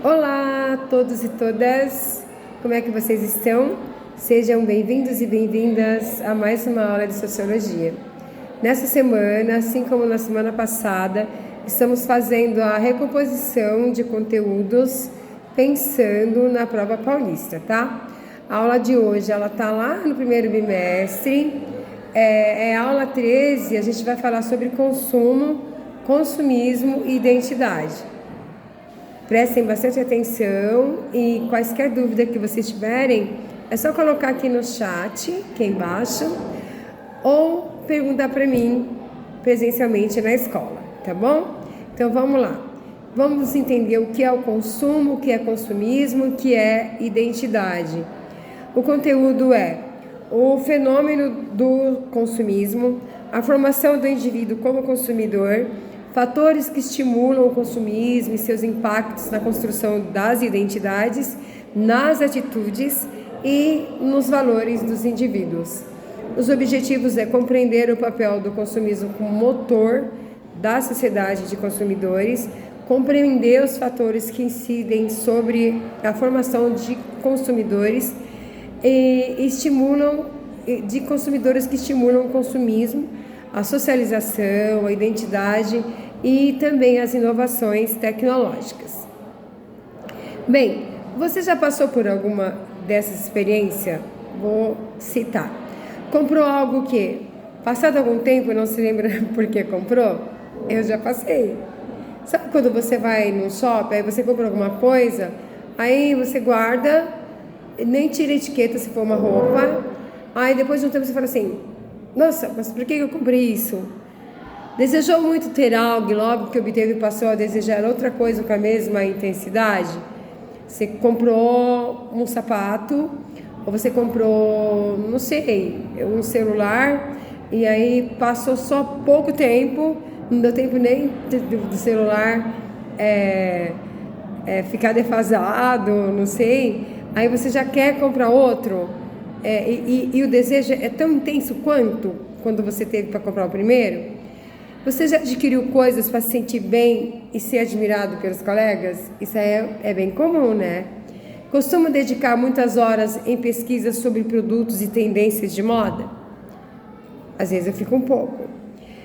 Olá a todos e todas, como é que vocês estão? Sejam bem-vindos e bem-vindas a mais uma aula de Sociologia. Nessa semana, assim como na semana passada, estamos fazendo a recomposição de conteúdos pensando na prova paulista, tá? A aula de hoje, ela tá lá no primeiro bimestre, é a aula 13, a gente vai falar sobre consumo, consumismo e identidade. Prestem bastante atenção e quaisquer dúvida que vocês tiverem, é só colocar aqui no chat, aqui embaixo, ou perguntar para mim presencialmente na escola, tá bom? Então vamos lá. Vamos entender o que é o consumo, o que é consumismo, o que é identidade. O conteúdo é o fenômeno do consumismo, a formação do indivíduo como consumidor, fatores que estimulam o consumismo e seus impactos na construção das identidades, nas atitudes e nos valores dos indivíduos. Os objetivos é compreender o papel do consumismo como motor da sociedade de consumidores, compreender os fatores que incidem sobre a formação de consumidores de consumidores que estimulam o consumismo, a socialização, a identidade e também as inovações tecnológicas. Bem, você já passou por alguma dessas experiências? Vou citar. Comprou algo que, passado algum tempo, não se lembra por que comprou? Eu já passei. Sabe quando você vai no shopping, aí você compra alguma coisa, aí você guarda, nem tira a etiqueta se for uma roupa, aí depois de um tempo você fala assim, nossa, mas por que eu comprei isso? Desejou muito ter algo e logo que obteve passou a desejar outra coisa com a mesma intensidade? Você comprou um sapato, ou você comprou, não sei, um celular, e aí passou só pouco tempo, não deu tempo nem do celular ficar defasado, não sei, aí você já quer comprar outro, e o desejo é tão intenso quanto quando você teve para comprar o primeiro. Você já adquiriu coisas para se sentir bem e ser admirado pelos colegas? Isso é bem comum, né? Costuma dedicar muitas horas em pesquisas sobre produtos e tendências de moda? Às vezes eu fico um pouco.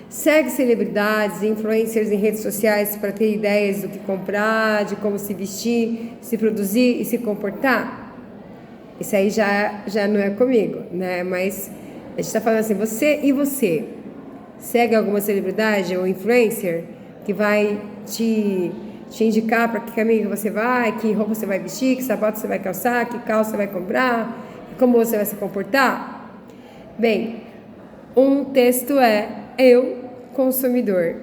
Segue celebridades e influencers em redes sociais para ter ideias do que comprar, de como se vestir, se produzir e se comportar? Isso aí já não é comigo, né? Mas a gente está falando assim, você segue alguma celebridade ou influencer que vai te indicar para que caminho você vai, que roupa você vai vestir, que sapato você vai calçar, que calça você vai comprar, como você vai se comportar? Bem, um texto é eu, consumidor,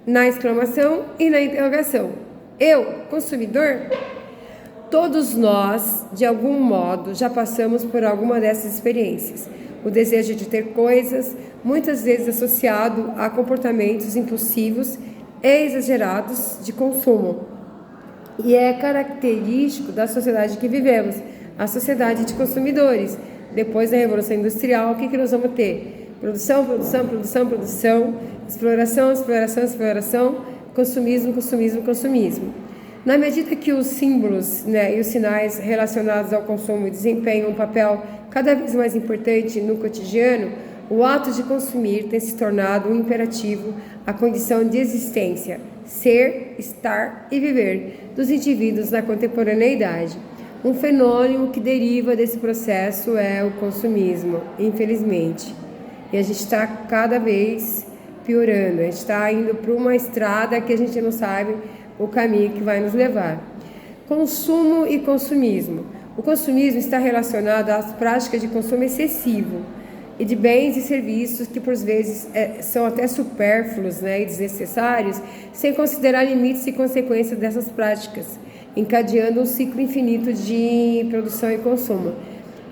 na exclamação e na interrogação. Eu, consumidor? Todos nós, de algum modo, já passamos por alguma dessas experiências. O desejo de ter coisas, muitas vezes associado a comportamentos impulsivos e exagerados de consumo. E é característico da sociedade que vivemos, a sociedade de consumidores. Depois da Revolução Industrial, o que nós vamos ter? Produção, produção, produção, produção, exploração, exploração, exploração, consumismo, consumismo, consumismo. Na medida que os símbolos, e os sinais relacionados ao consumo desempenham um papel cada vez mais importante no cotidiano, o ato de consumir tem se tornado um imperativo, a condição de existência, ser, estar e viver dos indivíduos na contemporaneidade. Um fenômeno que deriva desse processo é o consumismo, infelizmente. E a gente está cada vez piorando, a gente está indo para uma estrada que a gente não sabe o caminho que vai nos levar. Consumo e consumismo. O consumismo está relacionado às práticas de consumo excessivo e de bens e serviços que, por vezes, são até supérfluos, e desnecessários, sem considerar limites e consequências dessas práticas, encadeando um ciclo infinito de produção e consumo.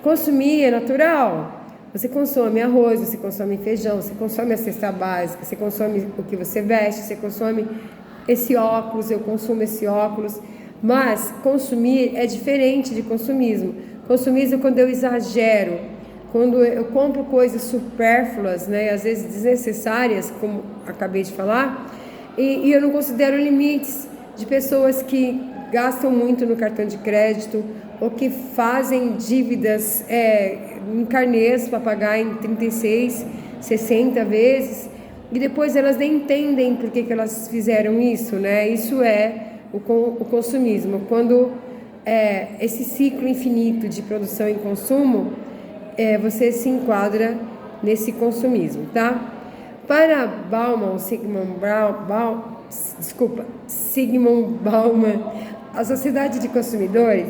Consumir é natural. Você consome arroz, você consome feijão, você consome a cesta básica, você consome o que você veste, você consome esse óculos, eu consumo esse óculos, mas consumir é diferente de consumismo. Consumismo é quando eu exagero, quando eu compro coisas supérfluas, às vezes desnecessárias, como acabei de falar, e eu não considero limites de pessoas que gastam muito no cartão de crédito ou que fazem dívidas em carnês para pagar em 36, 60 vezes e depois elas nem entendem por que elas fizeram isso, né? Isso é o consumismo, quando esse ciclo infinito de produção e consumo, você se enquadra nesse consumismo, tá? Para Sigmund Bauman, a sociedade de consumidores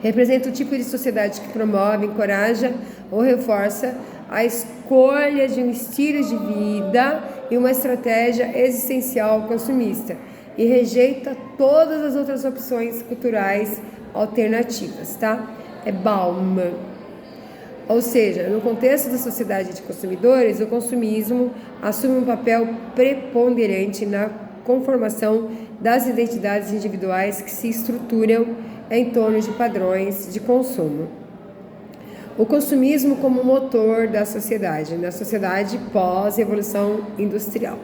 representa o tipo de sociedade que promove, encoraja ou reforça a escolha de um estilo de vida e uma estratégia existencial consumista e rejeita todas as outras opções culturais alternativas, tá? É Bauman. Ou seja, no contexto da sociedade de consumidores, o consumismo assume um papel preponderante na conformação das identidades individuais que se estruturam em torno de padrões de consumo. O consumismo como motor da sociedade, na sociedade pós-revolução industrial.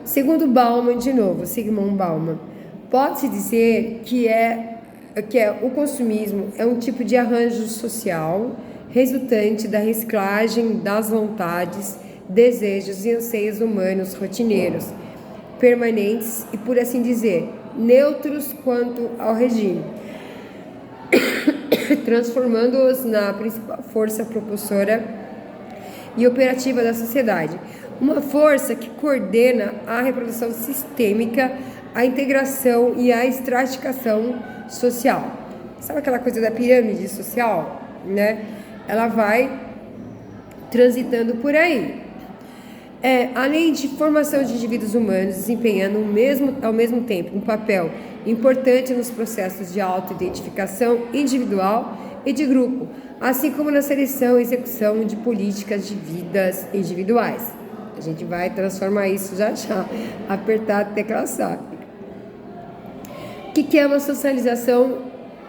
Segundo Bauman, de novo, Sigmund Bauman, pode-se dizer que o consumismo é um tipo de arranjo social resultante da reciclagem das vontades, desejos e anseios humanos rotineiros, permanentes e, por assim dizer, neutros quanto ao regime, transformando-os na principal força propulsora e operativa da sociedade. Uma força que coordena a reprodução sistêmica, a integração e a estratificação social. Sabe aquela coisa da pirâmide social, né? Ela vai transitando por aí. Além de formação de indivíduos humanos, desempenhando ao mesmo tempo um papel importante nos processos de autoidentificação individual e de grupo, assim como na seleção e execução de políticas de vidas individuais. A gente vai transformar isso já, apertar a tecla SAP. O que é uma socialização?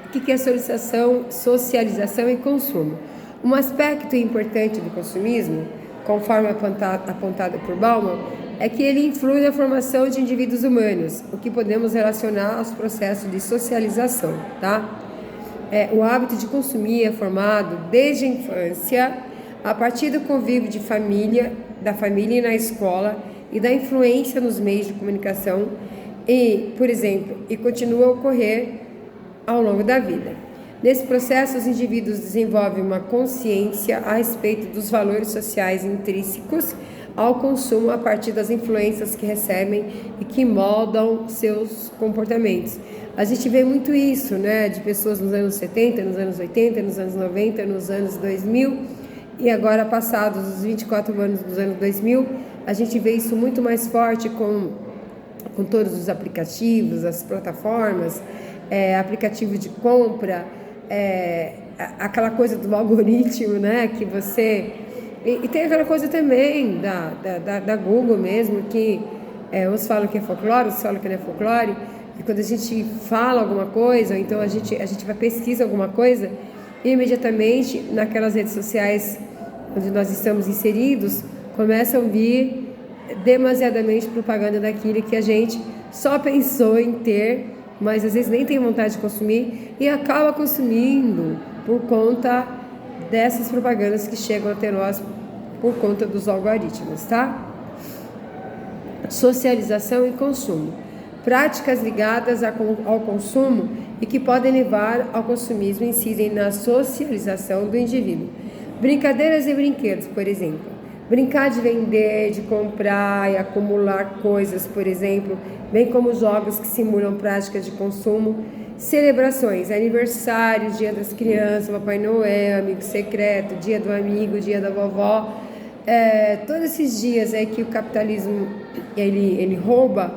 O que é socialização e consumo? Um aspecto importante do consumismo, conforme apontado por Bauman, é que ele influi na formação de indivíduos humanos, o que podemos relacionar aos processos de socialização, tá? O hábito de consumir é formado desde a infância, a partir do convívio da família e na escola e da influência nos meios de comunicação e continua a ocorrer ao longo da vida. Nesse processo, os indivíduos desenvolvem uma consciência a respeito dos valores sociais intrínsecos ao consumo a partir das influências que recebem e que moldam seus comportamentos. A gente vê muito isso, né, de pessoas nos anos 70, nos anos 80, nos anos 90, nos anos 2000 e agora passados os 24 anos dos anos 2000, a gente vê isso muito mais forte com todos os aplicativos, as plataformas, aplicativo de compra, aquela coisa do algoritmo, né, que você... E tem aquela coisa também da Google mesmo, que uns falam que é folclore, outros falam que não é folclore, e quando a gente fala alguma coisa, ou então a gente vai pesquisar alguma coisa, e imediatamente naquelas redes sociais onde nós estamos inseridos, começam a vir demasiadamente propaganda daquilo que a gente só pensou em ter, mas às vezes nem tem vontade de consumir e acaba consumindo por conta dessas propagandas que chegam até nós por conta dos algoritmos, tá? Socialização e consumo. Práticas ligadas ao consumo e que podem levar ao consumismo incidem na socialização do indivíduo. Brincadeiras e brinquedos, por exemplo. Brincar de vender, de comprar e acumular coisas, por exemplo, bem como jogos que simulam práticas de consumo. Celebrações, aniversários, dia das crianças, Papai Noel, amigo secreto, dia do amigo, dia da vovó. Todos esses dias aí que o capitalismo ele rouba,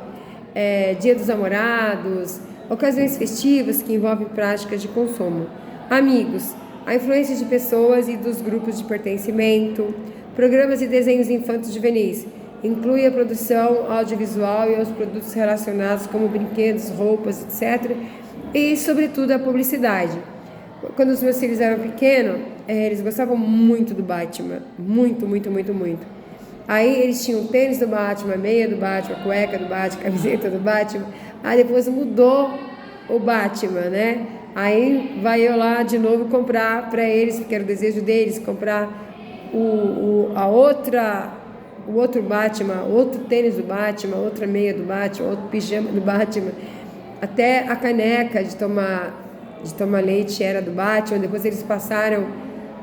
dia dos namorados, ocasiões festivas que envolvem práticas de consumo. Amigos, a influência de pessoas e dos grupos de pertencimento. Programas e desenhos infantos juvenis. Inclui a produção audiovisual e os produtos relacionados como brinquedos, roupas, etc. E, sobretudo, a publicidade. Quando os meus filhos eram pequenos, eles gostavam muito do Batman. Muito, muito, muito, muito. Aí eles tinham tênis do Batman, meia do Batman, cueca do Batman, camiseta do Batman. Aí depois mudou o Batman, né? Aí vai eu lá de novo comprar para eles, porque era o desejo deles, comprar o outro Batman, outro tênis do Batman, outra meia do Batman, outro pijama do Batman. Até a caneca de tomar leite era do Batman. Depois eles passaram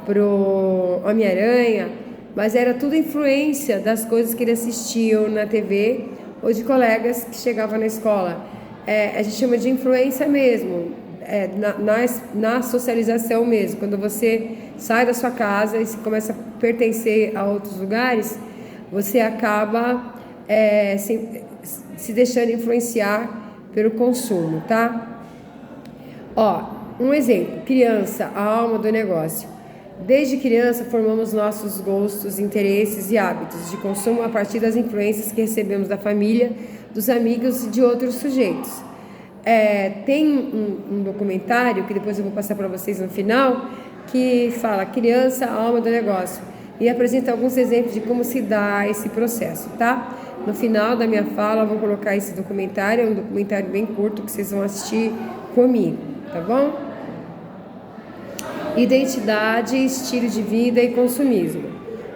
pro Homem-Aranha, mas era tudo influência das coisas que eles assistiam na TV ou de colegas que chegavam na escola. A gente chama de influência mesmo, na socialização mesmo. Quando você sai da sua casa e se começa a pertencer a outros lugares, você acaba se deixando influenciar pelo consumo, tá? Ó, um exemplo, criança, a alma do negócio. Desde criança formamos nossos gostos, interesses e hábitos de consumo a partir das influências que recebemos da família, dos amigos e de outros sujeitos. Tem um documentário que depois eu vou passar para vocês no final, que fala Criança, a alma do negócio, e apresenta alguns exemplos de como se dá esse processo, tá? No final da minha fala eu vou colocar esse documentário, é um documentário bem curto que vocês vão assistir comigo, tá bom? Identidade, estilo de vida e consumismo.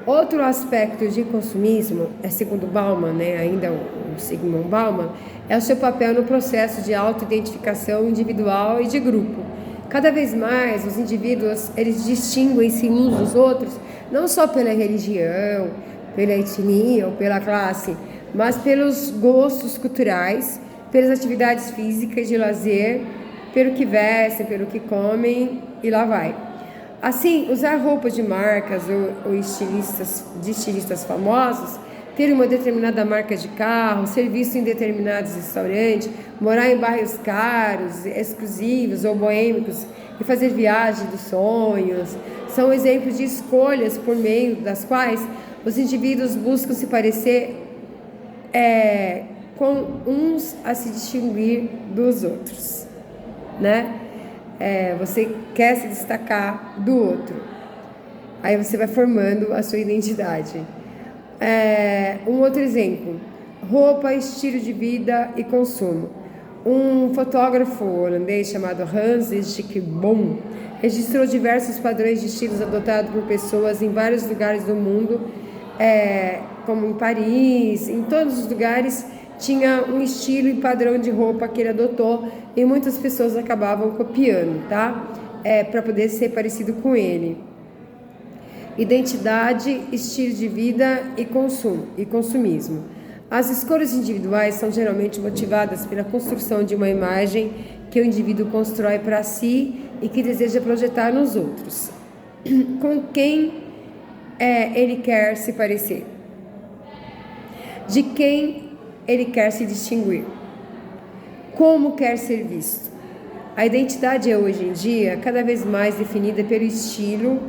Outro aspecto de consumismo, segundo Bauman, né, ainda o Zygmunt Bauman, é o seu papel no processo de autoidentificação individual e de grupo. Cada vez mais os indivíduos, eles distinguem-se uns dos outros, não só pela religião, pela etnia ou pela classe, mas pelos gostos culturais, pelas atividades físicas de lazer, pelo que vestem, pelo que comem e lá vai. Assim, usar roupas de marcas ou estilistas famosos, ter uma determinada marca de carro, ser visto em determinados restaurantes, morar em bairros caros, exclusivos ou boêmicos e fazer viagem dos sonhos, são exemplos de escolhas por meio das quais os indivíduos buscam se parecer com uns a se distinguir dos outros, né? Você quer se destacar do outro, aí você vai formando a sua identidade. Um outro exemplo, roupa, estilo de vida e consumo. Um fotógrafo holandês chamado Hans Schickeboom registrou diversos padrões de estilos adotados por pessoas em vários lugares do mundo, como em Paris, em todos os lugares tinha um estilo e padrão de roupa que ele adotou e muitas pessoas acabavam copiando, tá? Para poder ser parecido com ele. Identidade, estilo de vida e consumismo. As escolhas individuais são geralmente motivadas pela construção de uma imagem que o indivíduo constrói para si e que deseja projetar nos outros. Com quem ele quer se parecer? De quem ele quer se distinguir? Como quer ser visto? A identidade é hoje em dia cada vez mais definida pelo estilo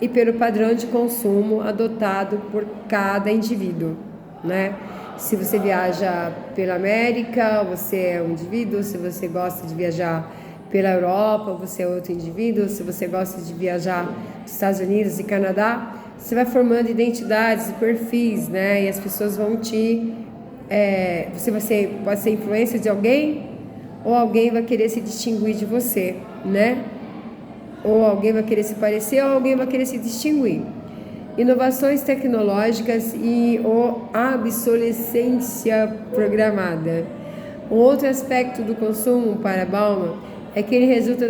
e pelo padrão de consumo adotado por cada indivíduo, né? Se você viaja pela América, você é um indivíduo. Se você gosta de viajar pela Europa, você é outro indivíduo. Se você gosta de viajar nos Estados Unidos e Canadá, você vai formando identidades e perfis, né? E as pessoas vão pode ser influência de alguém, ou alguém vai querer se distinguir de você, né? Ou alguém vai querer se parecer, ou alguém vai querer se distinguir. Inovações tecnológicas e obsolescência programada. Um outro aspecto do consumo para Bauman é que ele resulta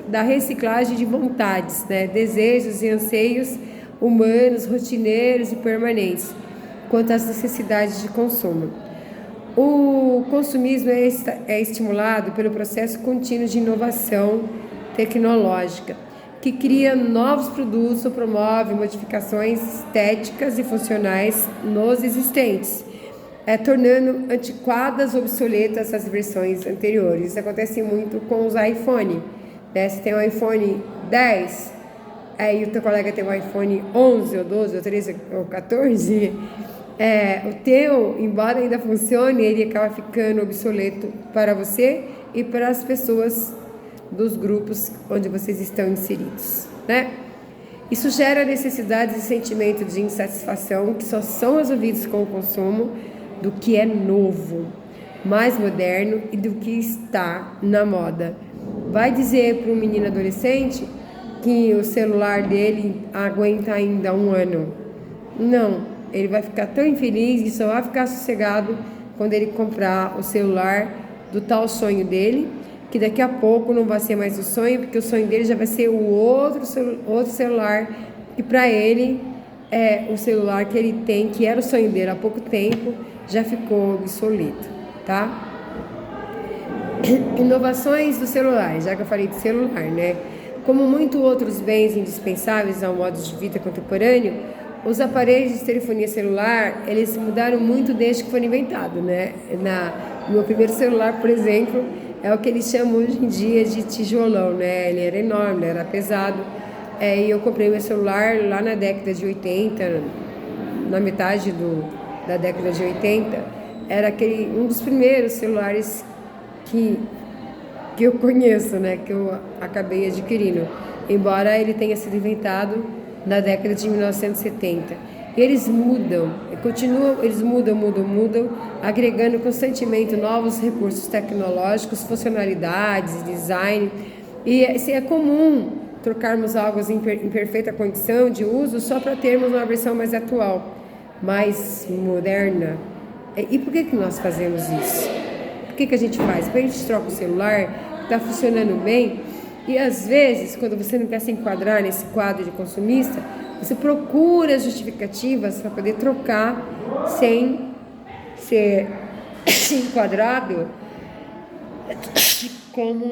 da reciclagem de vontades, né? Desejos e anseios humanos, rotineiros e permanentes, quanto às necessidades de consumo. O consumismo é estimulado pelo processo contínuo de inovação tecnológica, que cria novos produtos ou promove modificações estéticas e funcionais nos existentes, tornando antiquadas ou obsoletas as versões anteriores. Isso acontece muito com os iPhone, né? Você tem um iPhone 10, aí o teu colega tem um iPhone 11 ou 12 ou 13 ou 14, o teu, embora ainda funcione, ele acaba ficando obsoleto para você e para as pessoas dos grupos onde vocês estão inseridos, né? Isso gera necessidades e sentimento de insatisfação que só são resolvidos com o consumo do que é novo, mais moderno e do que está na moda. Vai dizer para um menino adolescente que o celular dele aguenta ainda 1 ano? Não, ele vai ficar tão infeliz e só vai ficar sossegado quando ele comprar o celular do tal sonho dele, que daqui a pouco não vai ser mais o sonho, porque o sonho dele já vai ser o outro celular, e para ele o celular que ele tem, que era o sonho dele há pouco tempo, já ficou obsoleto, tá? Inovações do celular, já que eu falei de celular, né? Como muitos outros bens indispensáveis ao modo de vida contemporâneo, os aparelhos de telefonia celular, eles mudaram muito desde que foram inventados, né? No meu primeiro celular, por exemplo, é o que eles chamam hoje em dia de tijolão, né? Ele era enorme, era pesado. E eu comprei meu celular lá na década de 80, na metade da década de 80. Era um dos primeiros celulares que eu conheço, né? Que eu acabei adquirindo. Embora ele tenha sido inventado na década de 1970. Eles mudam, eles mudam, agregando constantemente novos recursos tecnológicos, funcionalidades, design. E é comum trocarmos algo em perfeita condição de uso só para termos uma versão mais atual, mais moderna. E por que nós fazemos isso? Por que a gente faz? Porque a gente troca o celular, está funcionando bem, e às vezes, quando você não quer se enquadrar nesse quadro de consumista, você procura justificativas para poder trocar sem ser enquadrado como...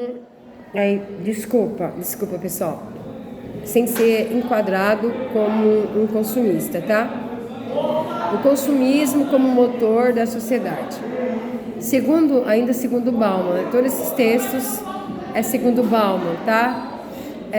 Desculpa pessoal, sem ser enquadrado como um consumista, tá? O consumismo como motor da sociedade. Ainda segundo Bauman, todos esses textos é segundo Bauman, tá?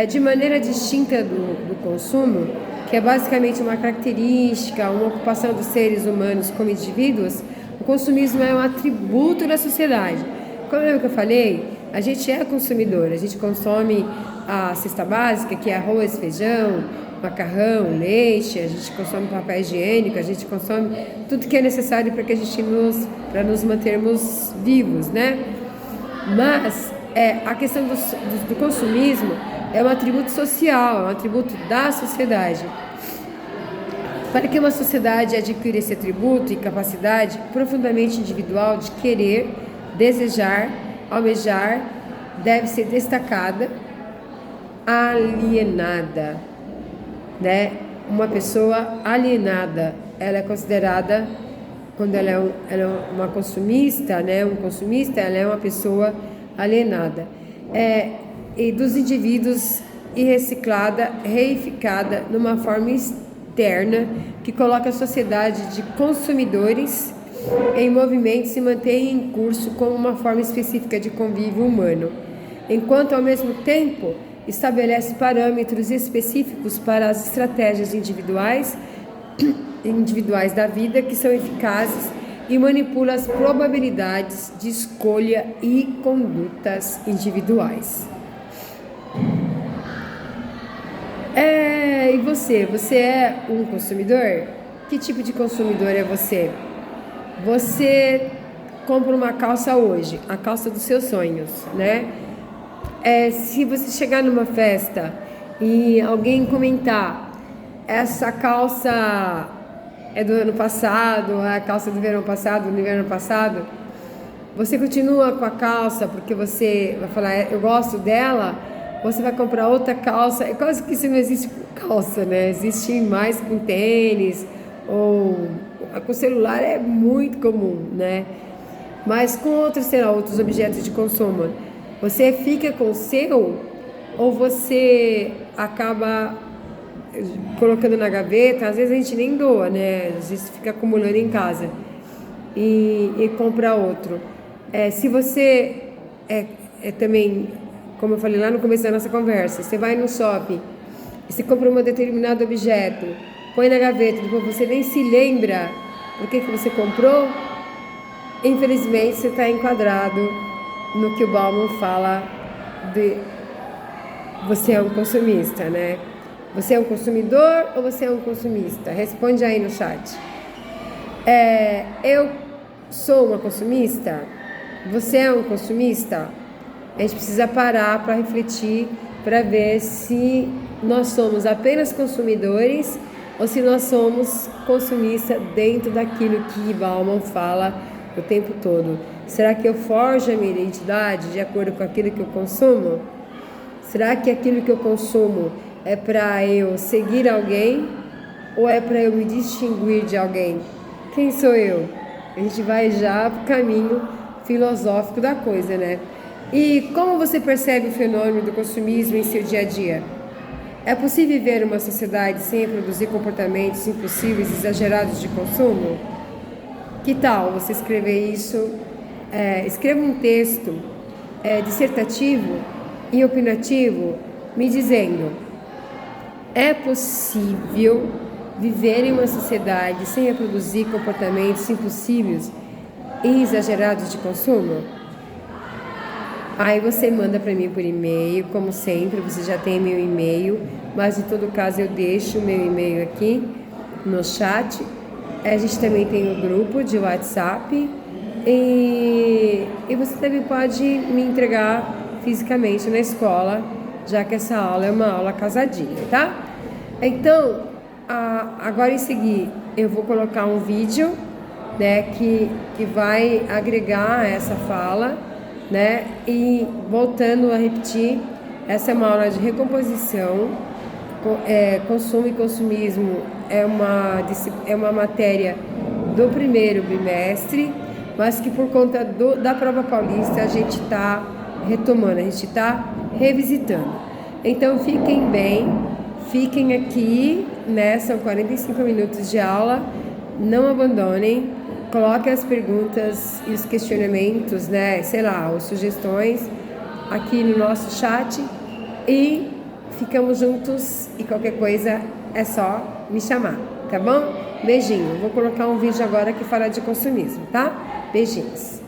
De maneira distinta do consumo, que é basicamente uma característica, uma ocupação dos seres humanos como indivíduos, o consumismo é um atributo da sociedade. Como eu falei, a gente é consumidor, a gente consome a cesta básica, que é arroz, feijão, macarrão, leite, a gente consome papel higiênico, a gente consome tudo que é necessário para que a gente nos mantermos vivos, né? Mas a questão do consumismo é um atributo social, é um atributo da sociedade. Para que uma sociedade adquira esse atributo e capacidade profundamente individual de querer, desejar, almejar, deve ser destacada, alienada, né? Uma pessoa alienada, ela é considerada, quando ela é uma consumista, né? Um consumista, ela é uma pessoa alienada. E dos indivíduos e reciclada, reificada numa forma externa que coloca a sociedade de consumidores em movimento e se mantém em curso como uma forma específica de convívio humano, enquanto ao mesmo tempo estabelece parâmetros específicos para as estratégias individuais da vida que são eficazes e manipula as probabilidades de escolha e condutas individuais. E você? Você é um consumidor? Que tipo de consumidor é você? Você compra uma calça hoje, a calça dos seus sonhos, né? Se você chegar numa festa e alguém comentar, essa calça é do ano passado, é a calça do verão passado, do inverno passado, você continua com a calça porque você vai falar, eu gosto dela, você vai comprar outra calça. É quase que isso não existe com calça, né? Existe mais com tênis, ou com celular é muito comum, né? Mas com outros objetos de consumo, você fica com o seu ou você acaba colocando na gaveta? Às vezes a gente nem doa, né? Às vezes fica acumulando em casa e compra outro. Se você também, como eu falei lá no começo da nossa conversa, você vai no shopping e você compra um determinado objeto, põe na gaveta, depois você nem se lembra por que você comprou, infelizmente você está enquadrado no que o Bauman fala de você é um consumista, né? Você é um consumidor ou você é um consumista? Responde aí no chat. Eu sou uma consumista? Você é um consumista? A gente precisa parar para refletir, para ver se nós somos apenas consumidores ou se nós somos consumistas dentro daquilo que Bauman fala o tempo todo. Será que eu forjo a minha identidade de acordo com aquilo que eu consumo? Será que aquilo que eu consumo é para eu seguir alguém ou é para eu me distinguir de alguém? Quem sou eu? A gente vai já para o caminho filosófico da coisa, né? E como você percebe o fenômeno do consumismo em seu dia a dia? É possível viver uma sociedade sem produzir comportamentos impossíveis e exagerados de consumo? Que tal você escrever isso? Escreva um texto dissertativo e opinativo me dizendo: é possível viver em uma sociedade sem reproduzir comportamentos impossíveis e exagerados de consumo? Aí você manda para mim por e-mail, como sempre, você já tem meu e-mail, mas em todo caso eu deixo o meu e-mail aqui no chat. A gente também tem um grupo de WhatsApp e você também pode me entregar fisicamente na escola, já que essa aula é uma aula casadinha, tá? Então, agora em seguir, eu vou colocar um vídeo, né, que vai agregar essa fala, né? E voltando a repetir, essa é uma aula de recomposição. Consumo e consumismo é uma matéria do primeiro bimestre, mas que por conta da prova paulista a gente está retomando, a gente está revisitando. Então fiquem bem, fiquem aqui, né? São 45 minutos de aula, não abandonem. Coloque as perguntas e os questionamentos, né? Sei lá, as sugestões aqui no nosso chat e ficamos juntos e qualquer coisa é só me chamar, tá bom? Beijinho. Vou colocar um vídeo agora que fala de consumismo, tá? Beijinhos.